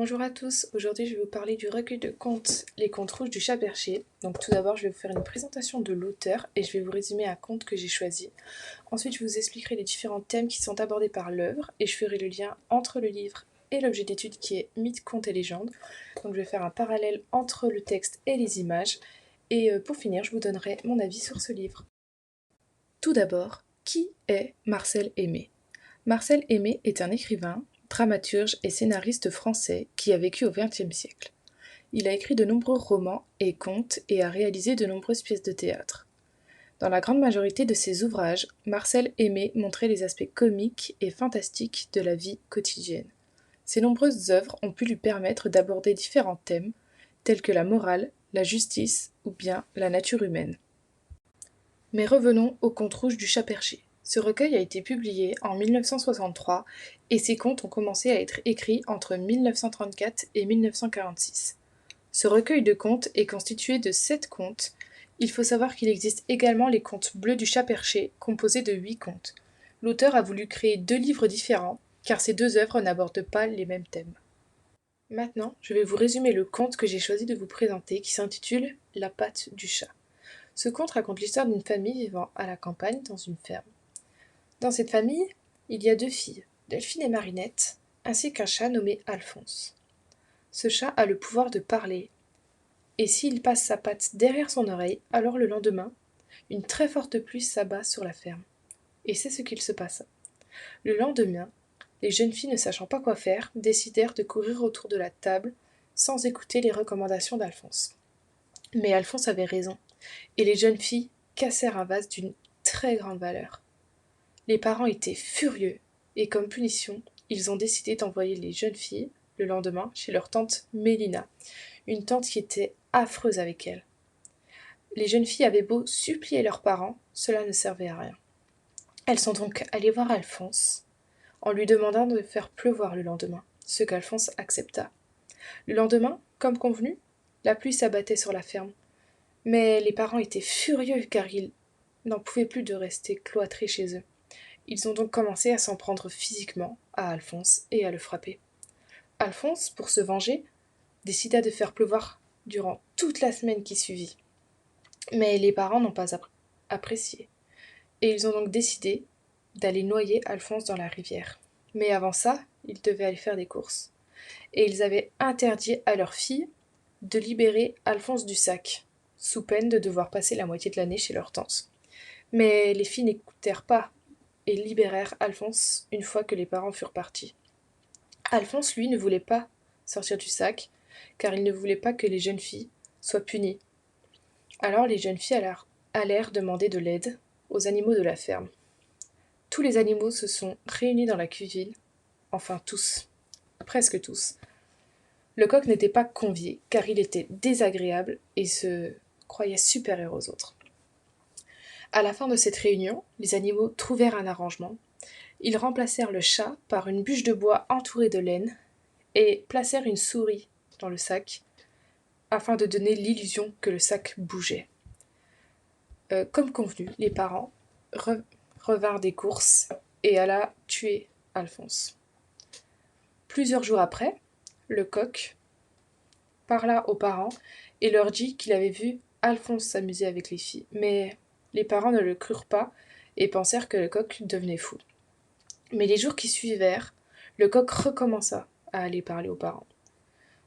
Bonjour à tous, aujourd'hui je vais vous parler du recueil de contes Les Contes Rouges du Chat Perché. Donc tout d'abord je vais vous faire une présentation de l'auteur et je vais vous résumer un conte que j'ai choisi. Ensuite je vous expliquerai les différents thèmes qui sont abordés par l'œuvre et je ferai le lien entre le livre et l'objet d'étude qui est mythes, contes et légendes. Donc je vais faire un parallèle entre le texte et les images et pour finir je vous donnerai mon avis sur ce livre. Tout d'abord, qui est Marcel Aimé? Marcel Aimé est un écrivain, dramaturge et scénariste français qui a vécu au XXe siècle. Il a écrit de nombreux romans et contes et a réalisé de nombreuses pièces de théâtre. Dans la grande majorité de ses ouvrages, Marcel Aimé montrait les aspects comiques et fantastiques de la vie quotidienne. Ses nombreuses œuvres ont pu lui permettre d'aborder différents thèmes, tels que la morale, la justice ou bien la nature humaine. Mais revenons au Conte rouge du Chat Perché. Ce recueil a été publié en 1963 et ses contes ont commencé à être écrits entre 1934 et 1946. Ce recueil de contes est constitué de 7 contes. Il faut savoir qu'il existe également les contes bleus du Chat Perché, composés de 8 contes. L'auteur a voulu créer 2 livres différents, car ces 2 œuvres n'abordent pas les mêmes thèmes. Maintenant, je vais vous résumer le conte que j'ai choisi de vous présenter, qui s'intitule La patte du chat. Ce conte raconte l'histoire d'une famille vivant à la campagne dans une ferme. Dans cette famille, il y a 2 filles, Delphine et Marinette, ainsi qu'un chat nommé Alphonse. Ce chat a le pouvoir de parler, et s'il passe sa patte derrière son oreille, alors le lendemain, une très forte pluie s'abat sur la ferme. Et c'est ce qu'il se passa. Le lendemain, les jeunes filles, ne sachant pas quoi faire, décidèrent de courir autour de la table sans écouter les recommandations d'Alphonse. Mais Alphonse avait raison, et les jeunes filles cassèrent un vase d'une très grande valeur. Les parents étaient furieux, et comme punition, ils ont décidé d'envoyer les jeunes filles, le lendemain, chez leur tante Mélina, une tante qui était affreuse avec elles. Les jeunes filles avaient beau supplier leurs parents, cela ne servait à rien. Elles sont donc allées voir Alphonse, en lui demandant de faire pleuvoir le lendemain, ce qu'Alphonse accepta. Le lendemain, comme convenu, la pluie s'abattait sur la ferme. Mais les parents étaient furieux car ils n'en pouvaient plus de rester cloîtrés chez eux. Ils ont donc commencé à s'en prendre physiquement à Alphonse et à le frapper. Alphonse, pour se venger, décida de faire pleuvoir durant toute la semaine qui suivit. Mais les parents n'ont pas apprécié, et ils ont donc décidé d'aller noyer Alphonse dans la rivière. Mais avant ça, ils devaient aller faire des courses. Et ils avaient interdit à leur fille de libérer Alphonse du sac, sous peine de devoir passer la moitié de l'année chez leur tante. Mais les filles n'écoutèrent pas et libérèrent Alphonse une fois que les parents furent partis. Alphonse, lui, ne voulait pas sortir du sac, car il ne voulait pas que les jeunes filles soient punies. Alors les jeunes filles allèrent demander de l'aide aux animaux de la ferme. Tous les animaux se sont réunis dans la cuisine, enfin tous, presque tous. Le coq n'était pas convié, car il était désagréable et se croyait supérieur aux autres. À la fin de cette réunion, les animaux trouvèrent un arrangement. Ils remplacèrent le chat par une bûche de bois entourée de laine et placèrent une souris dans le sac afin de donner l'illusion que le sac bougeait. Comme convenu, les parents revinrent des courses et alla tuer Alphonse. Plusieurs jours après, le coq parla aux parents et leur dit qu'il avait vu Alphonse s'amuser avec les filles. Mais les parents ne le crurent pas et pensèrent que le coq devenait fou. Mais les jours qui suivèrent, le coq recommença à aller parler aux parents.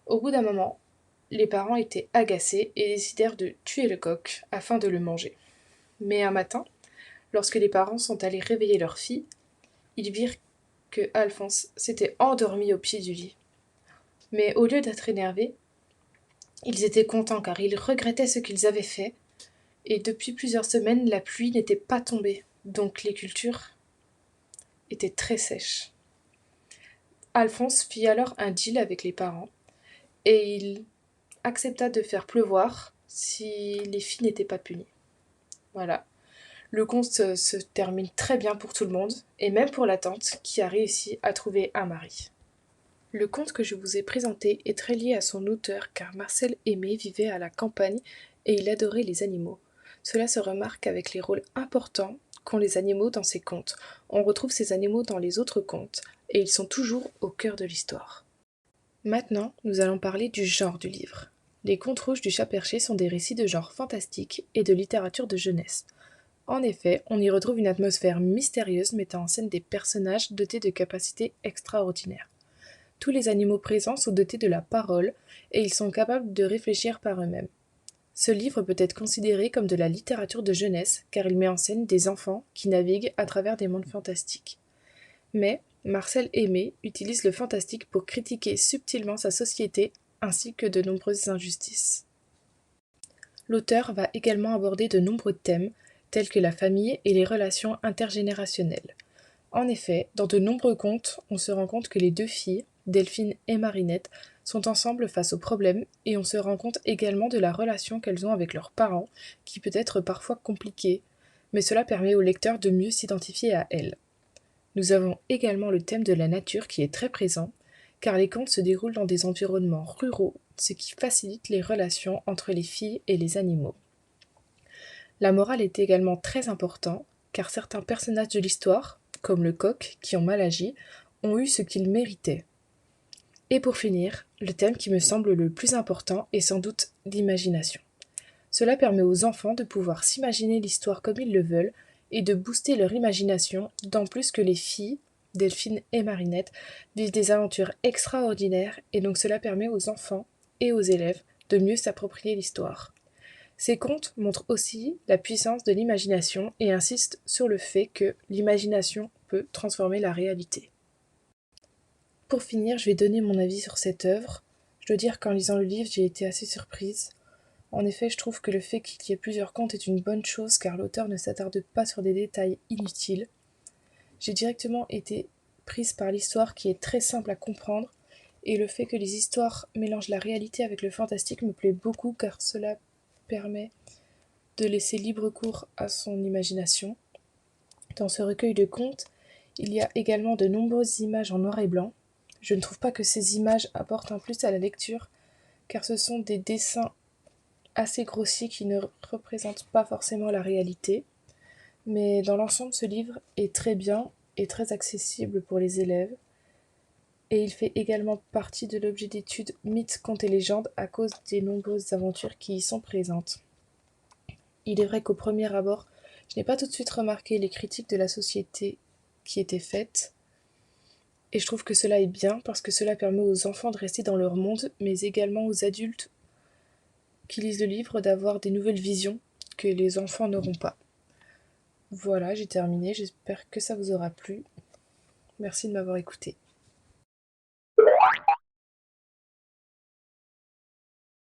Au bout d'un moment, les parents étaient agacés et décidèrent de tuer le coq afin de le manger. Mais un matin, lorsque les parents sont allés réveiller leur fille, ils virent que Alphonse s'était endormi au pied du lit. Mais au lieu d'être énervés, ils étaient contents car ils regrettaient ce qu'ils avaient fait, et depuis plusieurs semaines, la pluie n'était pas tombée, donc les cultures étaient très sèches. Alphonse fit alors un deal avec les parents, et il accepta de faire pleuvoir si les filles n'étaient pas punies. Voilà. Le conte se termine très bien pour tout le monde, et même pour la tante qui a réussi à trouver un mari. Le conte que je vous ai présenté est très lié à son auteur car Marcel Aimé vivait à la campagne et il adorait les animaux. Cela se remarque avec les rôles importants qu'ont les animaux dans ses contes. On retrouve ces animaux dans les autres contes et ils sont toujours au cœur de l'histoire. Maintenant, nous allons parler du genre du livre. Les Contes rouges du chat perché sont des récits de genre fantastique et de littérature de jeunesse. En effet, on y retrouve une atmosphère mystérieuse mettant en scène des personnages dotés de capacités extraordinaires. Tous les animaux présents sont dotés de la parole et ils sont capables de réfléchir par eux-mêmes. Ce livre peut être considéré comme de la littérature de jeunesse car il met en scène des enfants qui naviguent à travers des mondes fantastiques. Mais Marcel Aimé utilise le fantastique pour critiquer subtilement sa société ainsi que de nombreuses injustices. L'auteur va également aborder de nombreux thèmes tels que la famille et les relations intergénérationnelles. En effet, dans de nombreux contes, on se rend compte que les deux filles, Delphine et Marinette, sont ensemble face aux problèmes et on se rend compte également de la relation qu'elles ont avec leurs parents, qui peut être parfois compliquée, mais cela permet au lecteur de mieux s'identifier à elles. Nous avons également le thème de la nature qui est très présent, car les contes se déroulent dans des environnements ruraux, ce qui facilite les relations entre les filles et les animaux. La morale est également très importante, car certains personnages de l'histoire, comme le coq, qui ont mal agi, ont eu ce qu'ils méritaient. Et pour finir, le thème qui me semble le plus important est sans doute l'imagination. Cela permet aux enfants de pouvoir s'imaginer l'histoire comme ils le veulent et de booster leur imagination, d'autant plus que les filles, Delphine et Marinette, vivent des aventures extraordinaires et donc cela permet aux enfants et aux élèves de mieux s'approprier l'histoire. Ces contes montrent aussi la puissance de l'imagination et insistent sur le fait que l'imagination peut transformer la réalité. Pour finir, je vais donner mon avis sur cette œuvre. Je dois dire qu'en lisant le livre, j'ai été assez surprise. En effet, je trouve que le fait qu'il y ait plusieurs contes est une bonne chose car l'auteur ne s'attarde pas sur des détails inutiles. J'ai directement été prise par l'histoire qui est très simple à comprendre et le fait que les histoires mélangent la réalité avec le fantastique me plaît beaucoup car cela permet de laisser libre cours à son imagination. Dans ce recueil de contes, il y a également de nombreuses images en noir et blanc. Je ne trouve pas que ces images apportent un plus à la lecture car ce sont des dessins assez grossiers qui ne représentent pas forcément la réalité. Mais dans l'ensemble, ce livre est très bien et très accessible pour les élèves. Et il fait également partie de l'objet d'étude mythes, contes et légendes à cause des nombreuses aventures qui y sont présentes. Il est vrai qu'au premier abord, je n'ai pas tout de suite remarqué les critiques de la société qui étaient faites. Et je trouve que cela est bien parce que cela permet aux enfants de rester dans leur monde, mais également aux adultes qui lisent le livre d'avoir des nouvelles visions que les enfants n'auront pas. Voilà, j'ai terminé, j'espère que ça vous aura plu. Merci de m'avoir écouté.